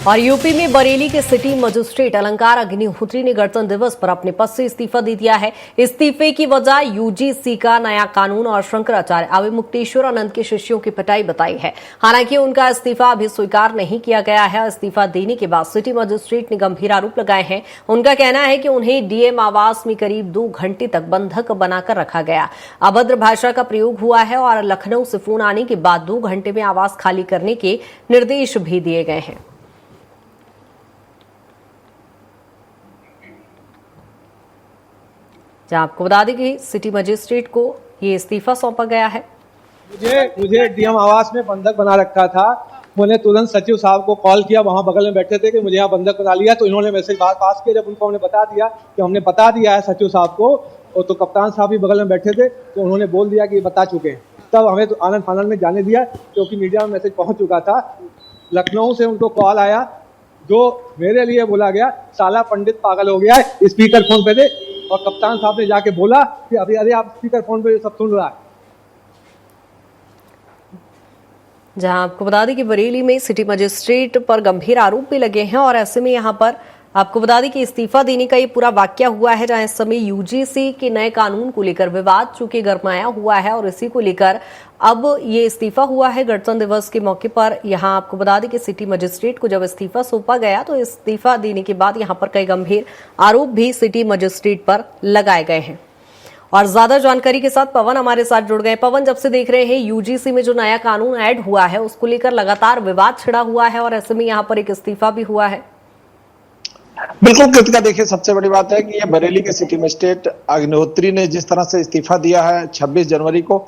और यूपी में बरेली के सिटी मजिस्ट्रेट अलंकार अग्निहोत्री ने गणतंत्र दिवस पर अपने पद से इस्तीफा दे दिया है। इस्तीफे की वजह यूजीसी का नया कानून और शंकराचार्य अविमुक्तेश्वरानंद के शिष्यों की पिटाई बताई है। हालांकि उनका इस्तीफा अभी स्वीकार नहीं किया गया है। इस्तीफा देने के बाद सिटी मजिस्ट्रेट ने गंभीर आरोप लगाए हैं। उनका कहना है कि उन्हें डीएम आवास में करीब 2 घंटे तक बंधक बनाकर रखा गया, अभद्र भाषा का प्रयोग हुआ है और लखनऊ से फोन आने के बाद 2 घंटे में आवास खाली करने के निर्देश भी दिए गए हैं। जहां आपको बता दें कि सिटी मजिस्ट्रेट को ये इस्तीफा सौंपा गया है। मुझे डीएम आवास में बंधक बना रखा था। मैंने तुरंत सचिव साहब को कॉल किया, वहां बगल में बैठे थे, कि मुझे यहाँ बंधक बना लिया। तो इन्होंने मैसेज पास किया। जब उनको हमने बता दिया कि हमने बता दिया है सचिव साहब को, और तो कप्तान साहब भी बगल में बैठे थे, तो उन्होंने बोल दिया कि बता चुके हैं। तब हमें तो आनंद फानंद में जाने दिया, क्योंकि मीडिया में मैसेज पहुंच चुका था। लखनऊ से उनको कॉल आया, जो मेरे लिए बोला गया, साला पंडित पागल हो गया है, स्पीकर फोन पे दे। और कप्तान साहब ने जाके बोला कि अरे आप स्पीकर फोन पे सब सुन रहा है। जहां आपको बता दें कि बरेली में सिटी मजिस्ट्रेट पर गंभीर आरोप भी लगे हैं और ऐसे में यहां पर आपको बता दें कि इस्तीफा देने का ये पूरा वाकया हुआ है, जहां इस समय यूजीसी के नए कानून को लेकर विवाद चूंकि गरमाया हुआ है और इसी को लेकर अब ये इस्तीफा हुआ है। गणतंत्र दिवस के मौके पर यहां आपको बता दें कि सिटी मजिस्ट्रेट को जब इस्तीफा सौंपा गया तो इस्तीफा देने के बाद यहां पर कई गंभीर आरोप भी सिटी मजिस्ट्रेट पर लगाए गए हैं। और ज्यादा जानकारी के साथ पवन हमारे साथ जुड़ गए। पवन, जब से देख रहे हैं यूजीसी में जो नया कानून ऐड हुआ है उसको लेकर लगातार विवाद छिड़ा हुआ है और ऐसे में यहाँ पर एक इस्तीफा भी हुआ है। बिल्कुल कृतिका, देखिए सबसे बड़ी बात है कि ये बरेली के सिटी मजिस्ट्रेट अग्निहोत्री ने जिस तरह से इस्तीफा दिया है 26 जनवरी को,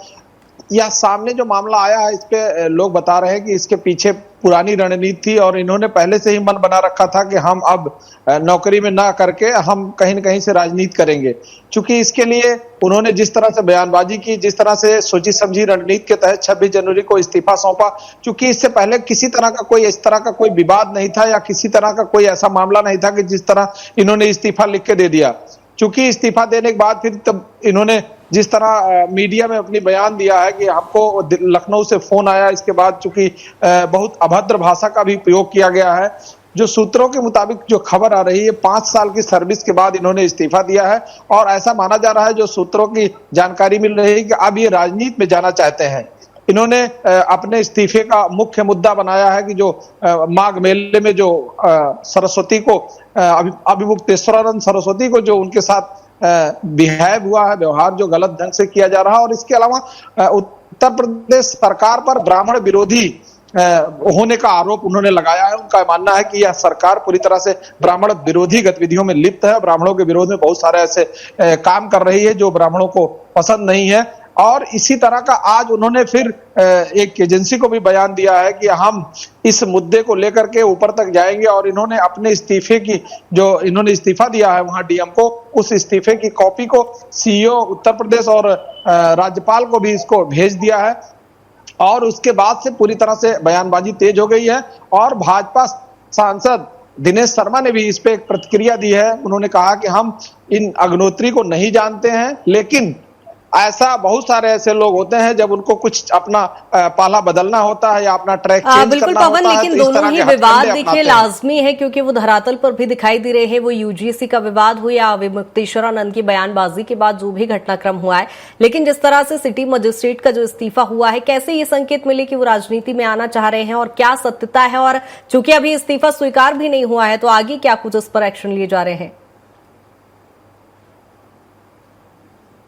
यह सामने जो मामला आया है इस पे लोग बता रहे हैं कि इसके पीछे पुरानी रणनीति थी और इन्होंने पहले से ही मन बना रखा था कि हम अब नौकरी में ना करके हम कहीं न कहीं से राजनीति करेंगे। चूंकि इसके लिए उन्होंने जिस तरह से बयानबाजी की, जिस तरह से सोची समझी रणनीति के तहत 26 जनवरी को इस्तीफा सौंपा। चूंकि इससे पहले किसी तरह का कोई इस तरह का कोई विवाद नहीं था या किसी तरह का कोई ऐसा मामला नहीं था कि जिस तरह इन्होंने इस्तीफा लिख के दे दिया। चूंकि इस्तीफा देने के बाद फिर तब इन्होंने जिस तरह मीडिया में अपनी बयान दिया है कि हमको लखनऊ से फोन आया, इसके बाद चूंकि बहुत अभद्र भाषा का भी प्रयोग किया गया है। जो सूत्रों के मुताबिक जो खबर आ रही है, 5 साल की सर्विस के बाद इन्होंने इस्तीफा दिया है और ऐसा माना जा रहा है, जो सूत्रों की जानकारी मिल रही है कि अब ये राजनीति में जाना चाहते हैं। इन्होंने अपने इस्तीफे का मुख्य मुद्दा बनाया है कि जो माघ मेले में जो सरस्वती को अविमुक्तेश्वरानंद सरस्वती को जो उनके साथ बिहेव हुआ है, व्यवहार जो गलत ढंग से किया जा रहा है, और इसके अलावा उत्तर प्रदेश सरकार पर ब्राह्मण विरोधी होने का आरोप उन्होंने लगाया है। उनका मानना है कि यह सरकार पूरी तरह से ब्राह्मण विरोधी गतिविधियों में लिप्त है, ब्राह्मणों के विरोध में बहुत सारे ऐसे काम कर रही है जो ब्राह्मणों को पसंद नहीं है। और इसी तरह का आज उन्होंने फिर एक एजेंसी को भी बयान दिया है कि हम इस मुद्दे को लेकर के ऊपर तक जाएंगे, और इन्होंने अपने इस्तीफे की, जो इन्होंने इस्तीफा दिया है वहां डीएम को, उस इस्तीफे की कॉपी को सीईओ उत्तर प्रदेश और राज्यपाल को भी इसको भेज दिया है। और उसके बाद से पूरी तरह से बयानबाजी तेज हो गई है और भाजपा सांसद दिनेश शर्मा ने भी इस पे एक प्रतिक्रिया दी है। उन्होंने कहा कि हम इन अग्निहोत्री को नहीं जानते हैं, लेकिन ऐसा बहुत सारे ऐसे लोग होते हैं जब उनको कुछ अपना पाला बदलना होता है या अपना ट्रैक चेंज बिल्कुल करना पवन, होता है, लेकिन तो इस तरह दोनों ही के विवाद देखिए लाजमी है, क्योंकि वो धरातल पर भी दिखाई दे रहे हैं। वो यूजीसी का विवाद हो या अविमुक्तेश्वरानंद की बयानबाजी के बाद जो भी घटनाक्रम हुआ है, लेकिन जिस तरह से सिटी मजिस्ट्रेट का जो इस्तीफा हुआ है, कैसे ये संकेत मिले कि वो राजनीति में आना चाह रहे हैं और क्या सत्यता है? और चूंकि अभी इस्तीफा स्वीकार भी नहीं हुआ है, तो आगे क्या कुछ उस पर एक्शन लिए जा रहे हैं?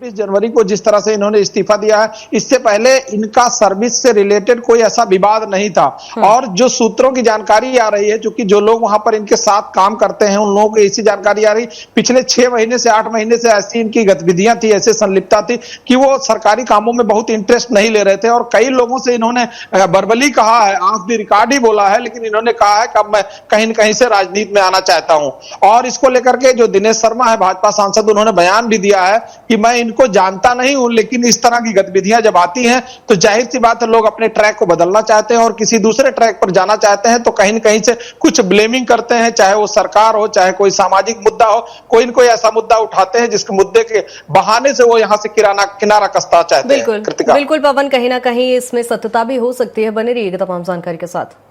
20 जनवरी को जिस तरह से इन्होंने इस्तीफा दिया है, इससे पहले इनका सर्विस से रिलेटेड कोई ऐसा विवाद नहीं था। और जो सूत्रों की जानकारी आ रही है, क्योंकि जो लोग वहां पर इनके साथ काम करते हैं उन लोगों को ऐसी जानकारी आ रही, पिछले 6 महीने से 8 महीने से ऐसी इनकी गतिविधियां थी, ऐसे संलिप्तता थी कि वो सरकारी कामों में बहुत इंटरेस्ट नहीं ले रहे थे। और कई लोगों से इन्होंने वर्बली कहा है, ऑफ द रिकॉर्ड ही बोला है, लेकिन इन्होंने कहा है कि अब मैं कहीं न कहीं से राजनीति में आना चाहता हूं। और इसको लेकर के जो दिनेश शर्मा है भाजपा सांसद, उन्होंने बयान भी दिया है कि मैं इनको जानता नहीं हूं, लेकिन इस तरह की गतिविधियां जब आती हैं तो जाहिर सी बात है लोग अपने ट्रैक को बदलना चाहते हैं और किसी दूसरे ट्रैक पर जाना चाहते हैं, तो कहीं न कहीं से कुछ ब्लेमिंग करते हैं, चाहे वो सरकार हो, चाहे कोई सामाजिक मुद्दा हो, कोई न कोई ऐसा मुद्दा उठाते हैं जिसके मुद्दे के बहाने से वो यहां से किनारा कसना चाहते हैं। बिल्कुल पवन, कहीं ना कहीं इसमें सत्यता भी हो सकती है। बने रहिएगा तमाम जानकारी के साथ।